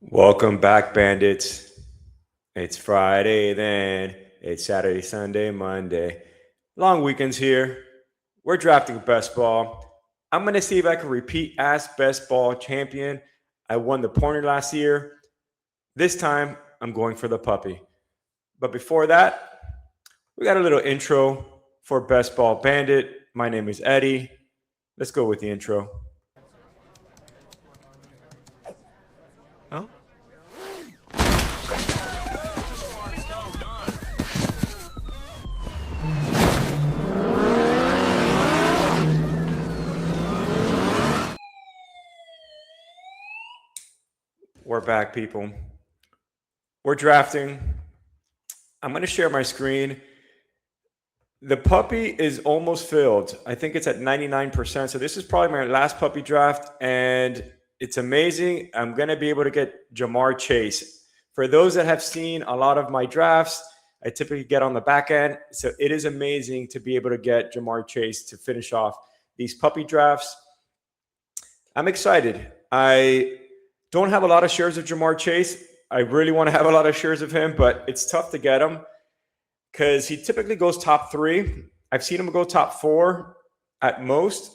Welcome back, bandits. It's Friday, then it's Saturday, Sunday, Monday. Long weekends here. We're drafting best ball. I'm going to see if I can repeat as best ball champion. I won the pointer last year. This time, I'm going for the puppy. But before that, we got a little intro for Best Ball Bandit. My name is Eddie. Let's go with the intro. Oh, we're back, people. We're drafting. I'm going to share my screen. The puppy is almost filled. I think it's at 99%. So this is probably my last puppy draft, and it's amazing. I'm going to be able to get Jamar Chase. For those that have seen a lot of my drafts, I typically get on the back end. So it is amazing to be able to get Jamar Chase to finish off these puppy drafts. I'm excited. I don't have a lot of shares of Jamar Chase. I really want to have a lot of shares of him, but it's tough to get him because he typically goes top three. I've seen him go top four at most,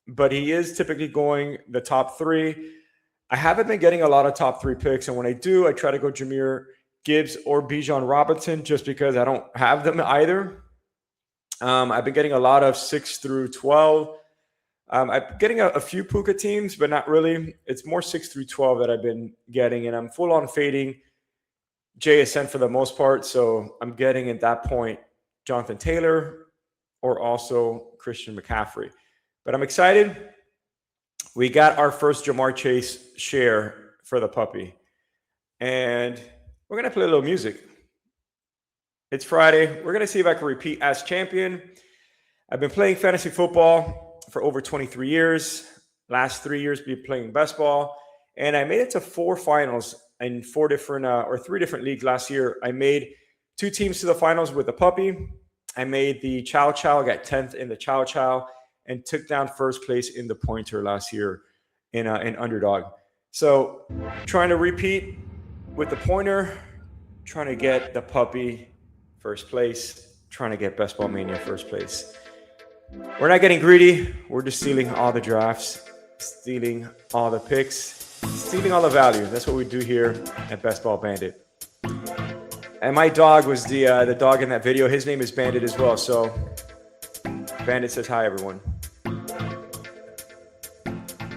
but he is typically going the top three. I haven't been getting a lot of top three picks, and when I do, I try to go Jahmyr Gibbs or Bijan Robinson just because I don't have them either. I've been getting a lot of 6 through 12. I'm getting a few Puka teams, but not really. It's more 6 through 12 that I've been getting, and I'm full on fading JSN for the most part. So I'm getting at that point Jonathan Taylor or also Christian McCaffrey. But I'm excited. We got our first Jamar Chase share for the puppy. And we're going to play a little music. It's Friday. We're going to see if I can repeat as champion. I've been playing fantasy football for over 23 years. Last 3 years, been playing best ball. And I made it to 4 finals in 4 different or 3 different leagues last year. I made 2 teams to the finals with the puppy. I made the Chow Chow, got 10th in the Chow Chow, and took down first place in the pointer last year in underdog. So trying to repeat with the pointer, trying to get the puppy first place, trying to get Best Ball Mania first place. We're not getting greedy. We're just stealing all the drafts, stealing all the picks, stealing all the value. That's what we do here at Best Ball Bandit. And my dog was the dog in that video. His name is Bandit as well. So Bandit says hi, everyone.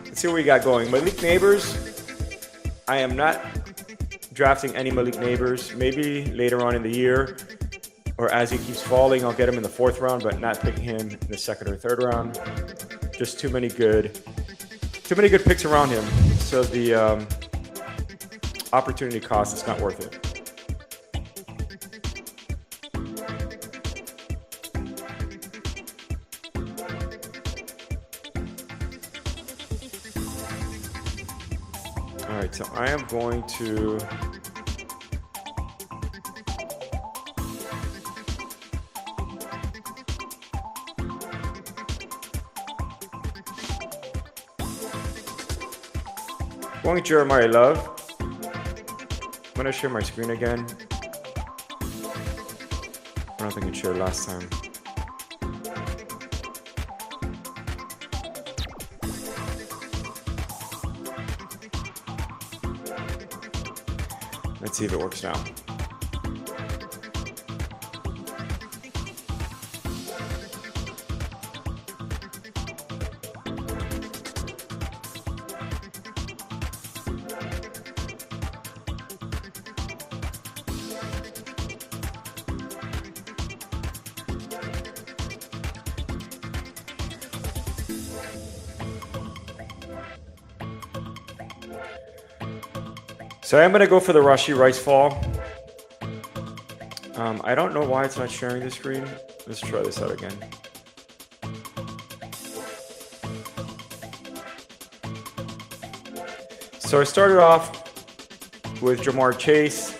Let's see what we got going. Malik Neighbors. I am not drafting any Malik Neighbors. Maybe later on in the year, or as he keeps falling, I'll get him in the 4th round, but not picking him in the 2nd or 3rd round. Just too many good picks around him. So the opportunity cost is not worth it. All right, so I am going to going Jeremiah Love. I'm going to share my screen again. I don't think I shared last time. Let's see if it works now. So I'm going to go for the Rashee Rice fall. I don't know why it's not sharing the screen. Let's try this out again. So I started off with Jamar Chase,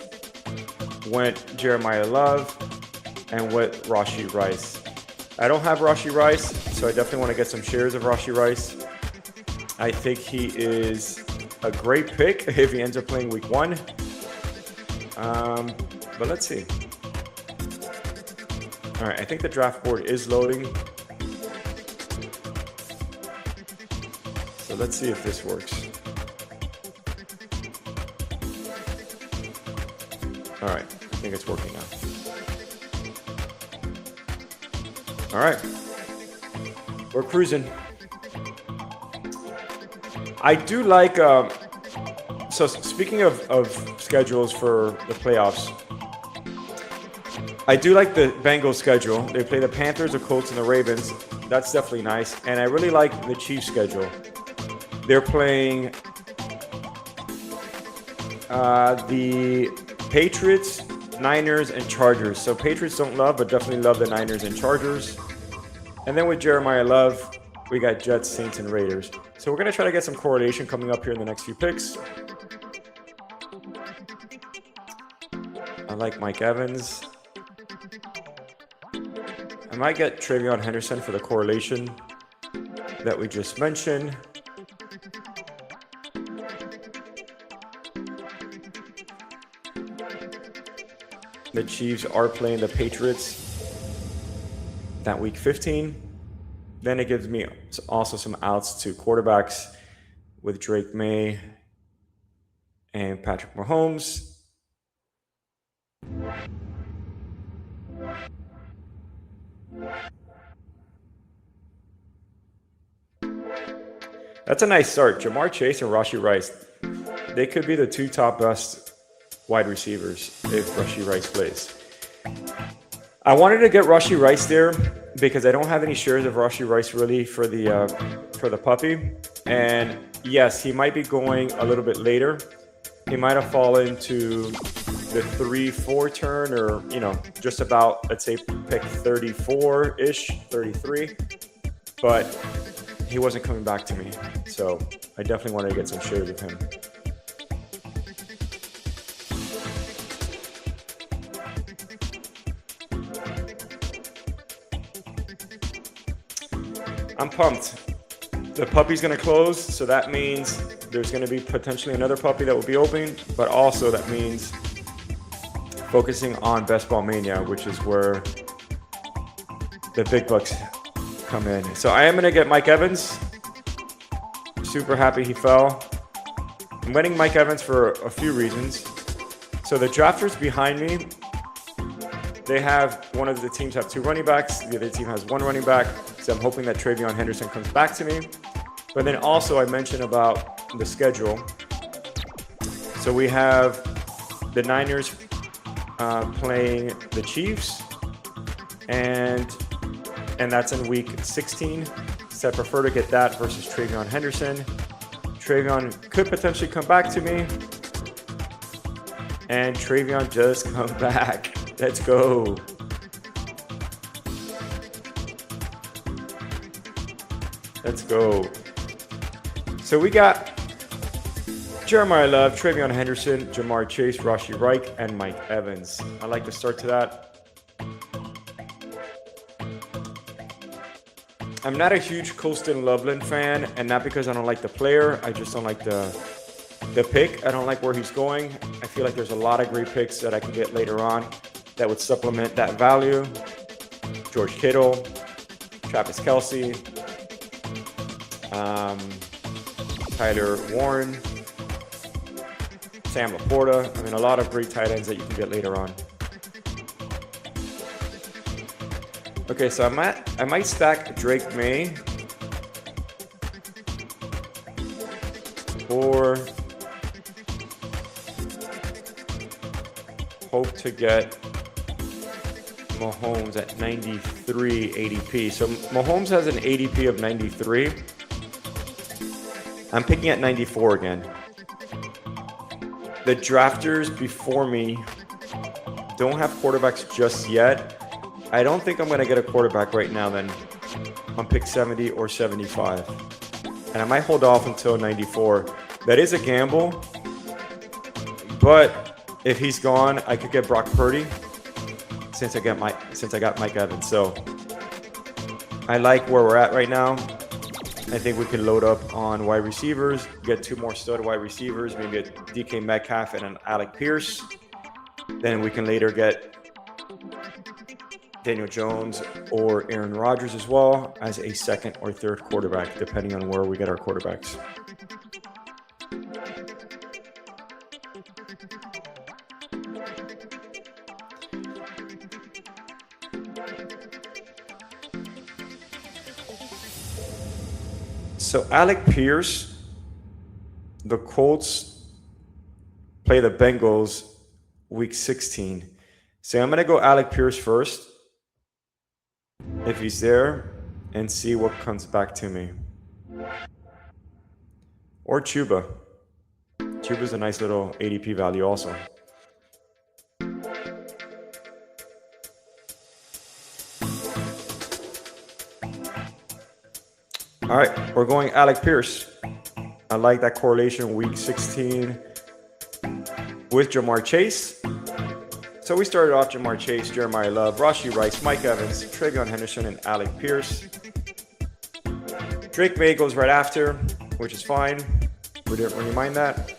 went Jeremiah Love, and went Rashee Rice. I don't have Rashee Rice, so I definitely want to get some shares of Rashee Rice. I think he is a great pick if he ends up playing week 1. But let's see. All right, I think the draft board is loading. So let's see if this works. All right, I think it's working now. All right, we're cruising. I do like, so speaking of schedules for the playoffs, I do like the Bengals schedule. They play the Panthers, the Colts, and the Ravens. That's definitely nice. And I really like the Chiefs schedule. They're playing the Patriots, Niners, and Chargers. So Patriots don't love, but definitely love the Niners and Chargers. And then with Jeremiah Love, we got Jets, Saints, and Raiders. So we're going to try to get some correlation coming up here in the next few picks. I like Mike Evans. I might get Travion Henderson for the correlation that we just mentioned. The Chiefs are playing the Patriots that week 15. Then it gives me also some outs to quarterbacks with Drake May and Patrick Mahomes. That's a nice start. Jamar Chase and Rashee Rice. They could be the 2 top best wide receivers if Rashee Rice plays. I wanted to get Rashee Rice there because I don't have any shares of Rashee Rice really for the puppy. And yes, he might be going a little bit later. He might have fallen to the 3-4 turn, or just about, let's say, pick 34-ish, 33. But he wasn't coming back to me, so I definitely wanted to get some shares of him. I'm pumped. The puppy's going to close, so that means there's going to be potentially another puppy that will be open, but also that means focusing on Best Ball Mania, which is where the big bucks come in. So I am going to get Mike Evans. Super happy he fell. I'm getting Mike Evans for a few reasons. So the drafters behind me, they have, one of the teams have 2 running backs. The other team has 1 running back. So I'm hoping that Travion Henderson comes back to me. But then also I mentioned about the schedule. So we have the Niners playing the Chiefs, and that's in week 16. So I prefer to get that versus Travion Henderson. Travion could potentially come back to me, and Travion just come back. Let's go. Let's go. So we got Jeremiah Love, Travion Henderson, Jamar Chase, Rashee Rice, and Mike Evans. I like to start to that. I'm not a huge Colston Loveland fan, and not because I don't like the player. I just don't like the pick. I don't like where he's going. I feel like there's a lot of great picks that I can get later on that would supplement that value. George Kittle, Travis Kelce, Tyler Warren, Sam Laporta. I mean, a lot of great tight ends that you can get later on. Okay, so I might stack Drake May or hope to get Mahomes at 93 ADP. So Mahomes has an ADP of 93. I'm picking at 94 again. The drafters before me don't have quarterbacks just yet. I don't think I'm going to get a quarterback right now then on pick 70 or 75. And I might hold off until 94. That is a gamble. But if he's gone, I could get Brock Purdy since I got Mike Evans. So I like where we're at right now. I think we can load up on wide receivers, get 2 more stud wide receivers, maybe a DK Metcalf and an Alec Pierce. Then we can later get Daniel Jones or Aaron Rodgers as well as a second or third quarterback, depending on where we get our quarterbacks. So Alec Pierce, the Colts play the Bengals week 16. So I'm going to go Alec Pierce first, if he's there, and see what comes back to me. Or Chuba. Chuba's a nice little ADP value also. All right, we're going Alec Pierce. I like that correlation week 16 with Jamar Chase. So we started off Jamar Chase, Jeremiah Love, Rashee Rice, Mike Evans, Travion Henderson, and Alec Pierce. Drake May goes right after, which is fine. We didn't really mind that.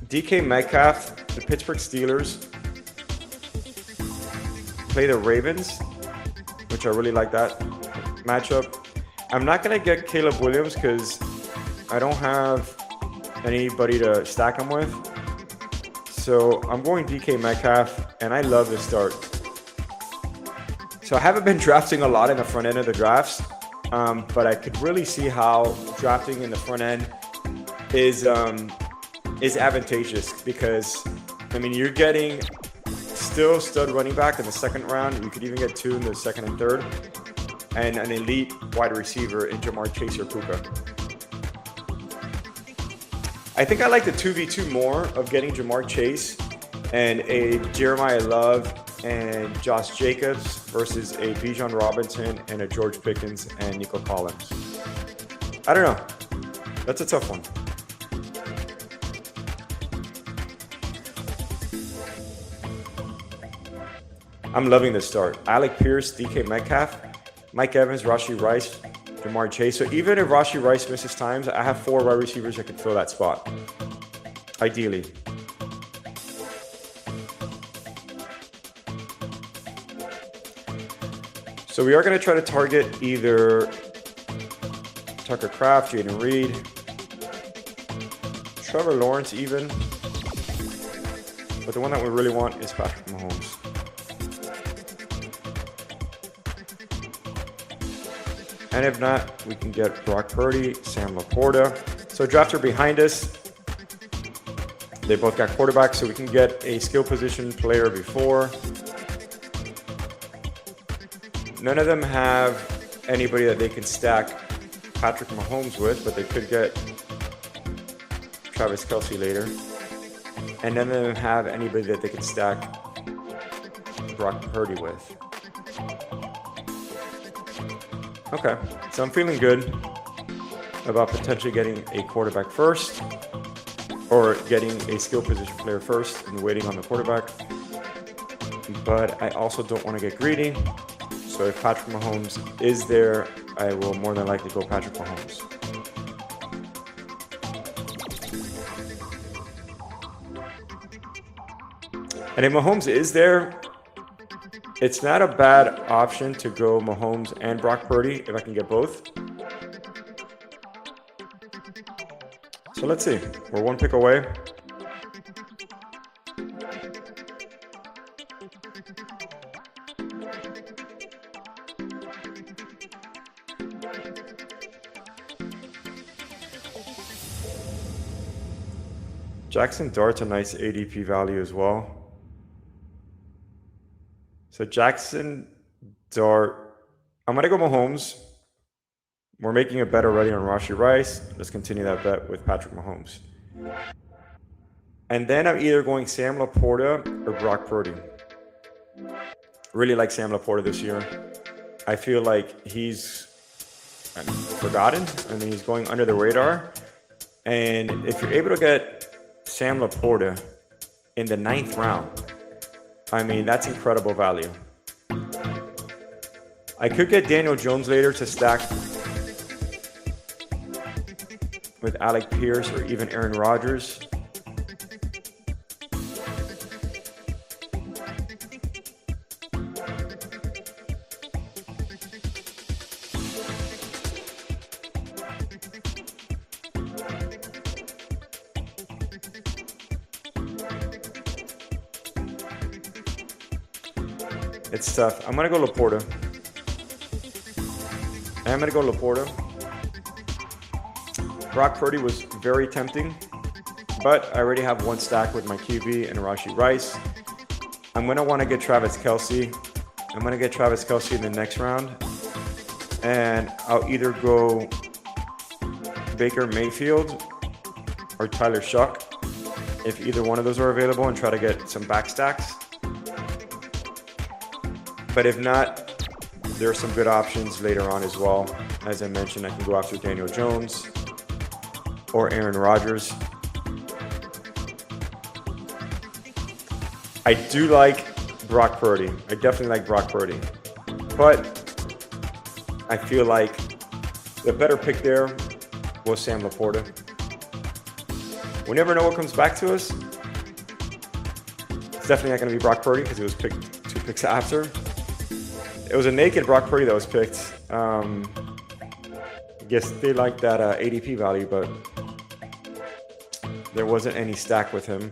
DK Metcalf, the Pittsburgh Steelers play the Ravens, which I really like that matchup. I'm not going to get Caleb Williams because I don't have anybody to stack him with. So I'm going DK Metcalf, and I love this start. So I haven't been drafting a lot in the front end of the drafts, but I could really see how drafting in the front end is advantageous because, I mean, you're getting still stud running back in the second round. You could even get 2 in the second and third, and an elite wide receiver in Jamar Chase or Puka. I think I like the 2v2 more of getting Jamar Chase and a Jeremiah Love and Josh Jacobs versus a Bijan Robinson and a George Pickens and Nico Collins. I don't know. That's a tough one. I'm loving this start. Alec Pierce, DK Metcalf, Mike Evans, Rashee Rice, Jamar Chase. So even if Rashee Rice misses times, I have 4 wide receivers that can fill that spot, ideally. So we are going to try to target either Tucker Kraft, Jaden Reed, Trevor Lawrence even. But the one that we really want is Patrick Mahomes. And if not, we can get Brock Purdy, Sam Laporta. So drafts are behind us. They both got quarterbacks, so we can get a skill position player before. None of them have anybody that they can stack Patrick Mahomes with, but they could get Travis Kelce later. And none of them have anybody that they can stack Brock Purdy with. Okay, so I'm feeling good about potentially getting a quarterback first, or getting a skill position player first and waiting on the quarterback. But I also don't want to get greedy. So if Patrick Mahomes is there, I will more than likely go Patrick Mahomes. And if Mahomes is there, it's not a bad option to go Mahomes and Brock Purdy if I can get both. So let's see. We're 1 pick away. Jackson Dart's a nice ADP value as well. So Jackson Dart, I'm going to go Mahomes. We're making a bet already on Rashee Rice. Let's continue that bet with Patrick Mahomes. And then I'm either going Sam Laporta or Brock Purdy. Really like Sam Laporta this year. I feel like he's forgotten. I mean, he's going under the radar. And if you're able to get Sam Laporta in the 9th round, I mean, that's incredible value. I could get Daniel Jones later to stack with Alec Pierce or even Aaron Rodgers. It's tough. I'm going to go Laporta. I'm going to go Laporta. Brock Purdy was very tempting, but I already have one stack with my QB and Rashee Rice. I'm going to want to get Travis Kelce. I'm going to get Travis Kelce in the next round. And I'll either go Baker Mayfield or Tyler Shuck, if either one of those are available, and try to get some back stacks. But if not, there are some good options later on as well. As I mentioned, I can go after Daniel Jones or Aaron Rodgers. I do like Brock Purdy. I definitely like Brock Purdy. But I feel like the better pick there was Sam Laporta. We never know what comes back to us. It's definitely not going to be Brock Purdy because it was picked 2 picks after. It was a naked Brock Purdy that was picked. I guess they liked that ADP value, but there wasn't any stack with him.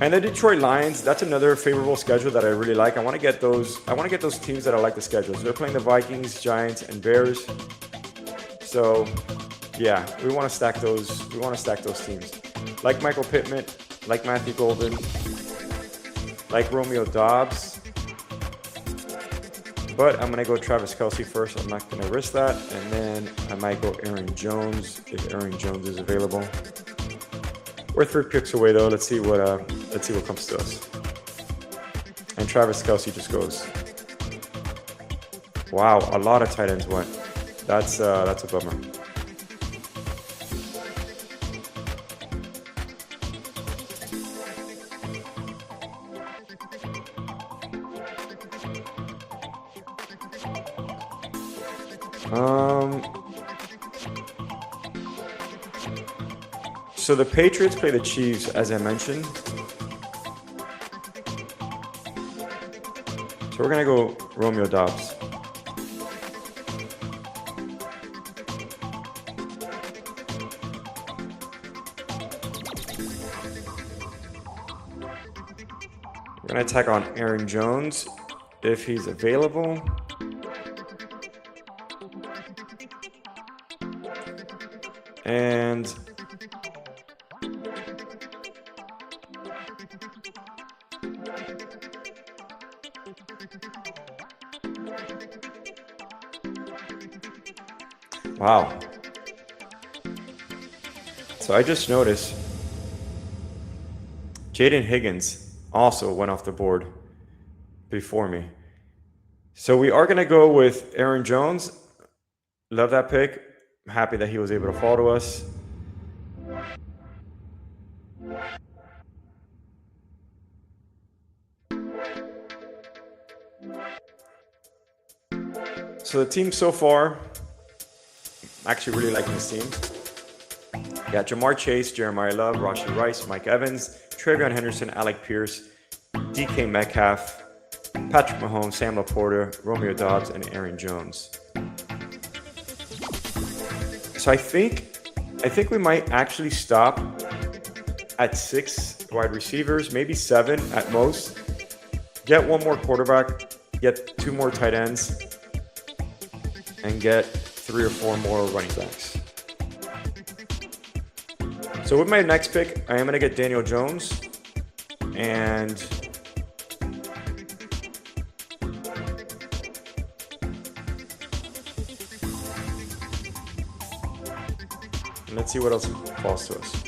And the Detroit Lions, that's another favorable schedule that I really like. I want to get those teams that I like the schedules. They're playing the Vikings, Giants, and Bears. So, yeah, we want to stack those. We want to stack those teams. Like Michael Pittman, like Matthew Golden, like Romeo Doubs. But I'm going to go Travis Kelce first. I'm not going to risk that. And then I might go Aaron Jones if Aaron Jones is available. We're 3 picks away though. Let's see what comes to us. And Travis Kelce just goes. Wow, a lot of tight ends went. That's a bummer. So the Patriots play the Chiefs, as I mentioned. So we're gonna go Romeo Doubs. We're gonna attack on Aaron Jones if he's available. And wow. So I just noticed Jaden Higgins also went off the board before me. So we are going to go with Aaron Jones. Love that pick. I'm happy that he was able to fall to us. So the team so far, I'm actually really liking this team. Got Jamar Chase, Jeremiah Love, Rashee Rice, Mike Evans, Travion Henderson, Alec Pierce, DK Metcalf, Patrick Mahomes, Sam Laporta, Romeo Doubs, and Aaron Jones. So I think we might actually stop at 6 wide receivers, maybe 7 at most. Get one more quarterback, get 2 more tight ends, and get 3 or 4 more running backs. So with my next pick, I am going to get Daniel Jones. And let's see what else falls to us.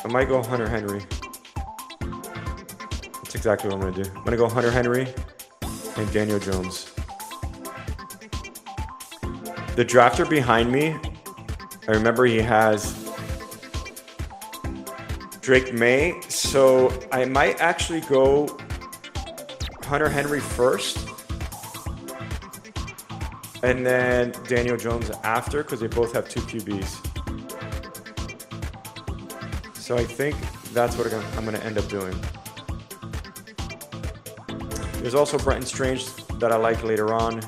I might go Hunter Henry. It's a exactly what I'm going to do. I'm going to go Hunter Henry and Daniel Jones. The drafter behind me, I remember he has Drake May, so I might actually go Hunter Henry first and then Daniel Jones after, because they both have 2 QBs. So I think that's what I'm going to end up doing. There's also Brenton Strange that I like later on.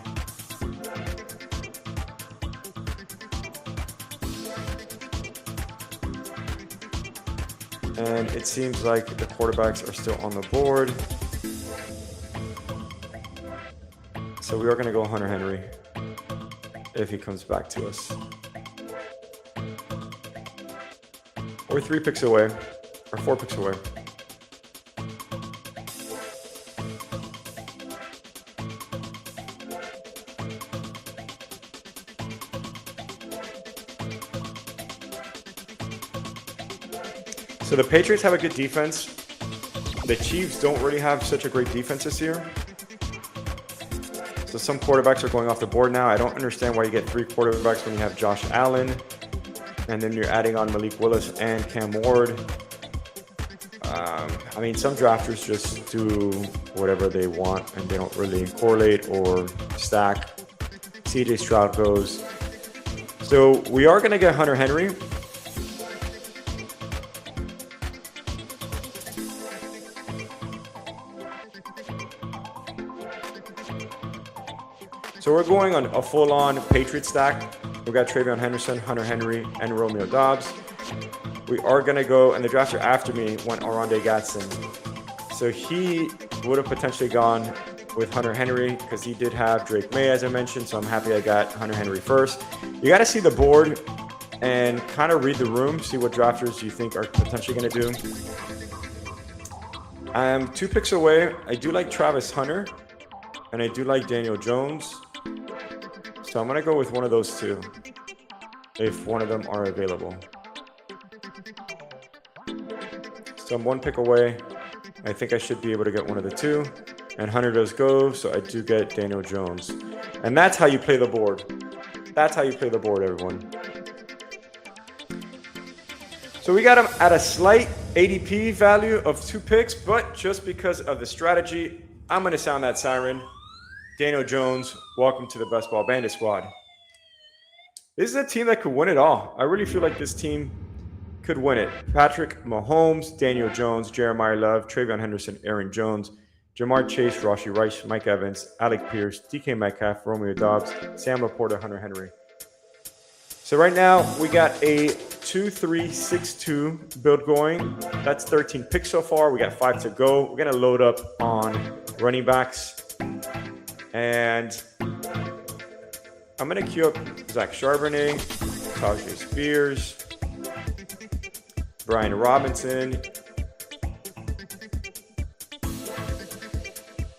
And it seems like the quarterbacks are still on the board. So we are going to go Hunter Henry if he comes back to us. We're 3 picks away, or 4 picks away. So the Patriots have a good defense. The Chiefs don't really have such a great defense this year. So some quarterbacks are going off the board now. I don't understand why you get 3 quarterbacks when you have Josh Allen, and then you're adding on Malik Willis and Cam Ward. I mean, some drafters just do whatever they want, and they don't really correlate or stack. CJ Stroud goes. So we are going to get Hunter Henry. So we're going on a full-on Patriot stack. We've got Travion Henderson, Hunter Henry, and Romeo Doubs. We are going to go, and the drafter after me went Oronde Gadsden. So he would have potentially gone with Hunter Henry because he did have Drake May, as I mentioned. So I'm happy I got Hunter Henry first. You got to see the board and kind of read the room, see what drafters you think are potentially going to do. I'm 2 picks away. I do like Travis Hunter, and I do like Daniel Jones. So I'm going to go with one of those 2 if one of them are available. So I'm 1 pick away. I think I should be able to get one of the 2. And Hunter does go, so I do get Daniel Jones. And that's how you play the board. That's how you play the board, everyone. So we got him at a slight ADP value of 2 picks, but just because of the strategy, I'm going to sound that siren. Daniel Jones, welcome to the Best Ball Bandit squad. This is a team that could win it all. I really feel like this team could win it. Patrick Mahomes, Daniel Jones, Jeremiah Love, Travion Henderson, Aaron Jones, Jamar Chase, Rashee Rice, Mike Evans, Alec Pierce, DK Metcalf, Romeo Doubs, Sam Laporta, Hunter Henry. So right now we got a 2-3-6-2 build going. That's 13 picks so far. We got 5 to go. We're going to load up on running backs. And I'm going to queue up Zach Charbonnet, Tajay Spears, Brian Robinson,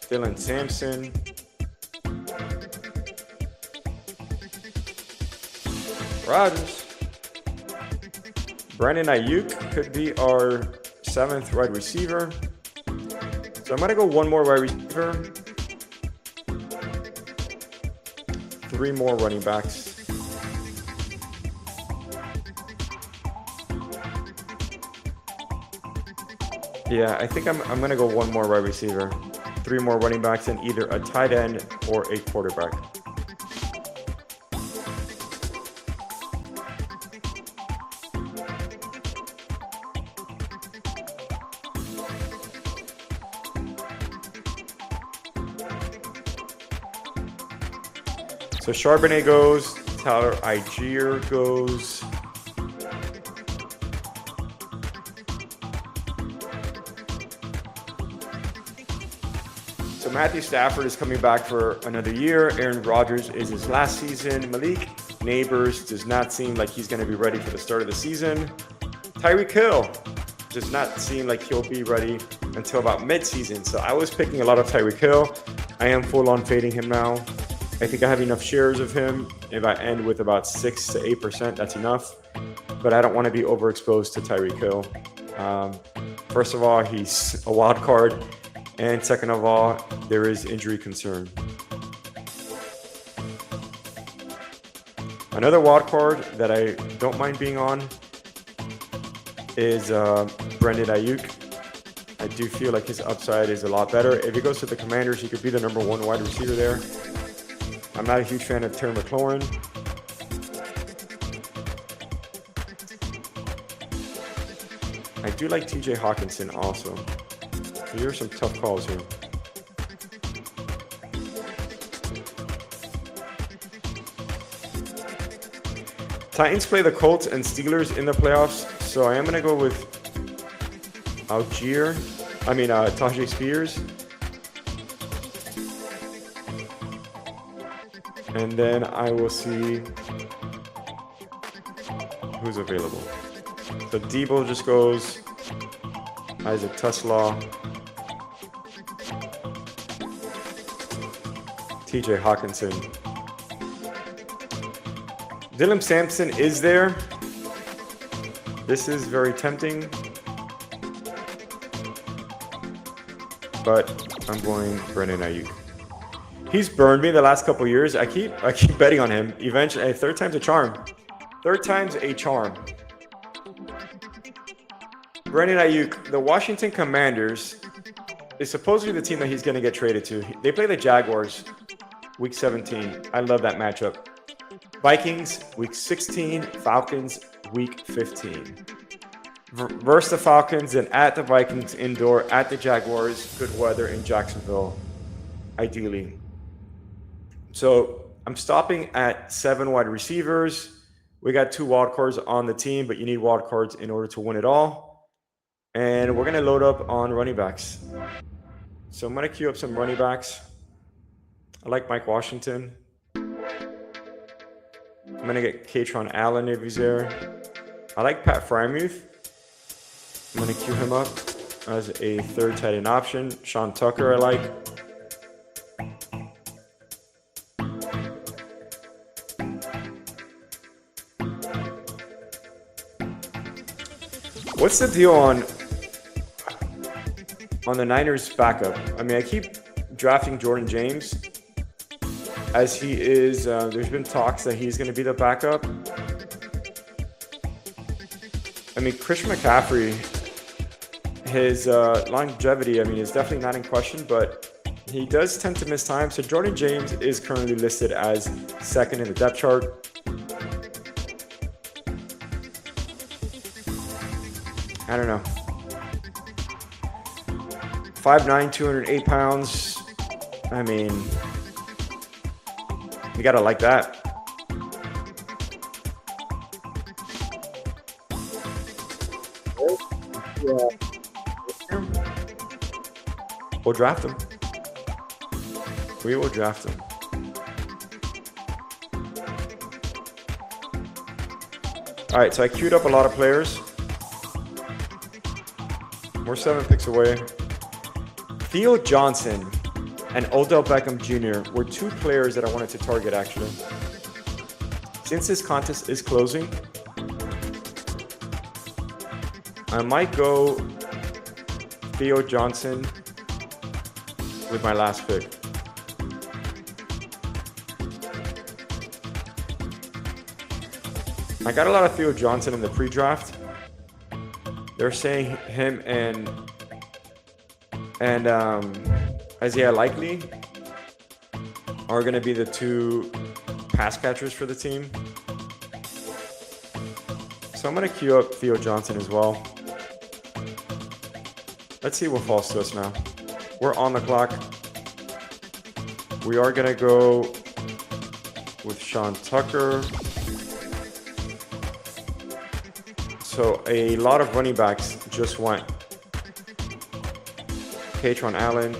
Dylan Sampson, Rodgers, Brandon Ayuk could be our 7th wide receiver. So I'm going to go 1 more wide receiver. 3 more running backs. Yeah, I think I'm going to go 1 more wide receiver. 3 more running backs and either a tight end or a quarterback. So Charbonnet goes, Tyler Algier goes. So Matthew Stafford is coming back for another year. Aaron Rodgers is his last season. Malik Neighbors does not seem like he's going to be ready for the start of the season. Tyreek Hill does not seem like he'll be ready until about mid-season. So I was picking a lot of Tyreek Hill. I am full on fading him now. I think I have enough shares of him. If I end with about 6 to 8%, that's enough. But I don't want to be overexposed to Tyreek Hill. First of all, he's a wild card. And second of all, there is injury concern. Another wild card that I don't mind being on is Brandon Ayuk. I do feel like his upside is a lot better. If he goes to the Commanders, he could be the #1 wide receiver there. I'm not a huge fan of Terry McLaurin. I do like TJ Hawkinson also. Here are some tough calls here. Titans play the Colts and Steelers in the playoffs, so I am going to go with Tajay Spears. And then I will see who's available. So Debo just goes Isaac Tuslaw, TJ Hawkinson. Dylan Sampson is there. This is very tempting, but I'm going Brandon Ayuk. He's burned me the last couple years. I keep betting on him. Eventually, third time's a charm. Third time's a charm. Brandon Ayuk, the Washington Commanders is supposedly the team that he's going to get traded to. They play the Jaguars week 17. I love that matchup. Vikings week 16, Falcons week 15. Versus the Falcons and at the Vikings indoor, at the Jaguars, good weather in Jacksonville, ideally. So I'm stopping at 7 wide receivers. We got 2 wild cards on the team, but you need wild cards in order to win it all. And we're going to load up on running backs. So I'm going to queue up some running backs. I like Mike Washington. I'm going to get Kaytron Allen if he's there. I like Pat Freiermuth. I'm going to queue him up as a third tight end option. Sean Tucker I like. What's the deal on the Niners backup? I mean, I keep drafting Jordan James as he is. There's been talks that he's going to be the backup. I mean, Christian McCaffrey, his longevity, I mean, is definitely not in question, but he does tend to miss time. So Jordan James is currently listed as second in the depth chart. I don't know. 5'9", 208 pounds. I mean, you gotta like that. We'll draft him. We will draft him. All right, so I queued up a lot of players. We're 7 picks away. Theo Johnson and Odell Beckham Jr. were 2 players that I wanted to target, actually. Since this contest is closing, I might go Theo Johnson with my last pick. I got a lot of Theo Johnson in the pre-draft. They're saying him and Isaiah Likely are going to be the 2 pass catchers for the team. So I'm going to queue up Theo Johnson as well. Let's see what falls to us now. We're on the clock. We are going to go with Sean Tucker. So a lot of running backs just went. Kaytron Allen,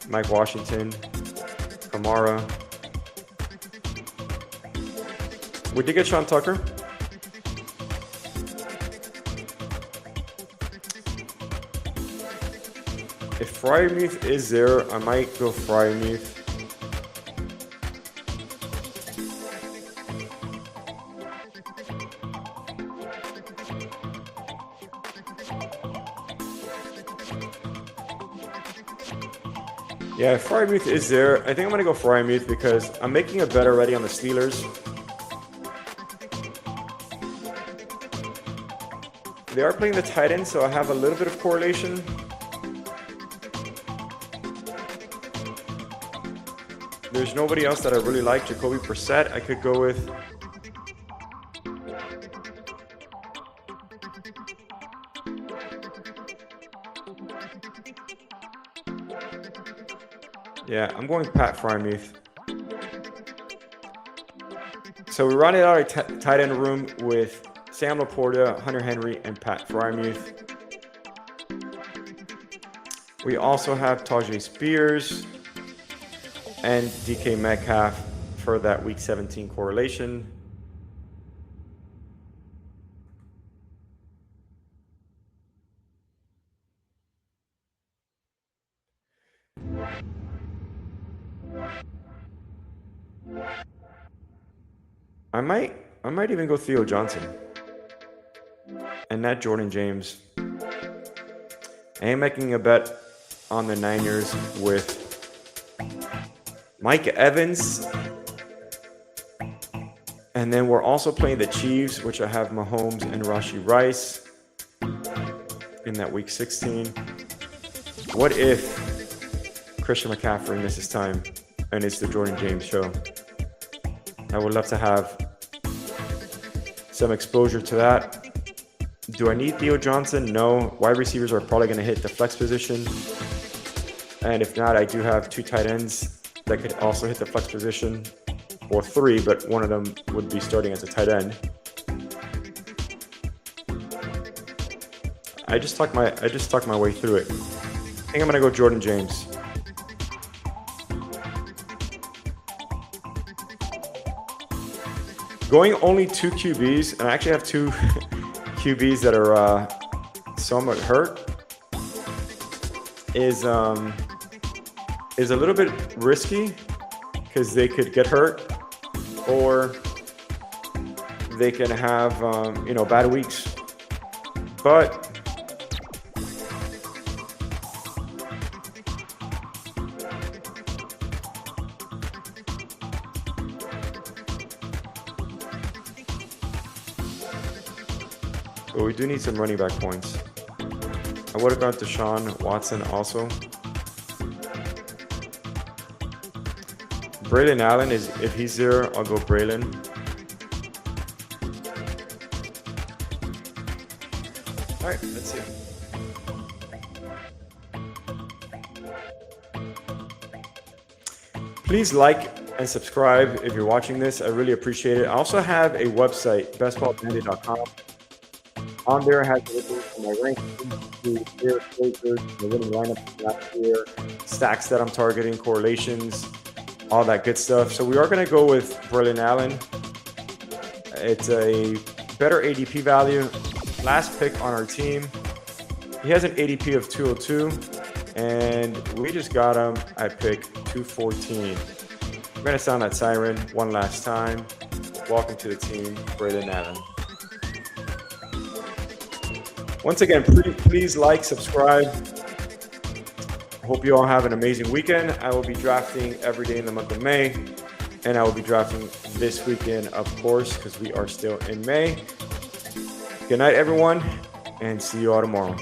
Mike Washington, Kamara. We did get Sean Tucker. If Freiermuth is there, I might go Freiermuth. Yeah, Frymuth is there. I think I'm going to go Frymuth because I'm making a bet already on the Steelers. They are playing the tight end, so I have a little bit of correlation. There's nobody else that I really like. Jacoby Brissett, I could go with. Yeah, I'm going Pat Frymuth. So we rounded out our tight end room with Sam Laporta, Hunter Henry, and Pat Frymuth. We also have Tajay Spears and DK Metcalf for that Week 17 correlation. I might even go Theo Johnson and not Jordan James. I am making a bet on the Niners with Mike Evans. And then we're also playing the Chiefs, which I have Mahomes and Rashee Rice in that Week 16. What if Christian McCaffrey misses time and it's the Jordan James show? I would love to have some exposure to that. Do I need Theo Johnson? No. Wide receivers are probably going to hit the flex position. And if not, I do have 2 tight ends that could also hit the flex position, or 3, but one of them would be starting as a tight end. I just talked my way through it. I think I'm going to go Jordan James. Going only 2 QBs, and I actually have 2 QBs that are somewhat hurt, is a little bit risky because they could get hurt or they can have bad weeks. But we do need some running back points. I would have gone to Deshaun Watson also. Braylon Allen is, if he's there, I'll go Braylon. All right, let's see. Please like and subscribe if you're watching this. I really appreciate it. I also have a website, bestballbandit.com. On there, I have the for my rankings, the winning lineup last year, stacks that I'm targeting, correlations, all that good stuff. So we are going to go with Braylon Allen. It's a better ADP value. Last pick on our team. He has an ADP of 202, and we just got him at pick 214. I'm going to sound that siren one last time. Welcome to the team, Braylon Allen. Once again, please like, subscribe. Hope you all have an amazing weekend. I will be drafting every day in the month of May, and I will be drafting this weekend, of course, because we are still in May. Good night, everyone, and see you all tomorrow.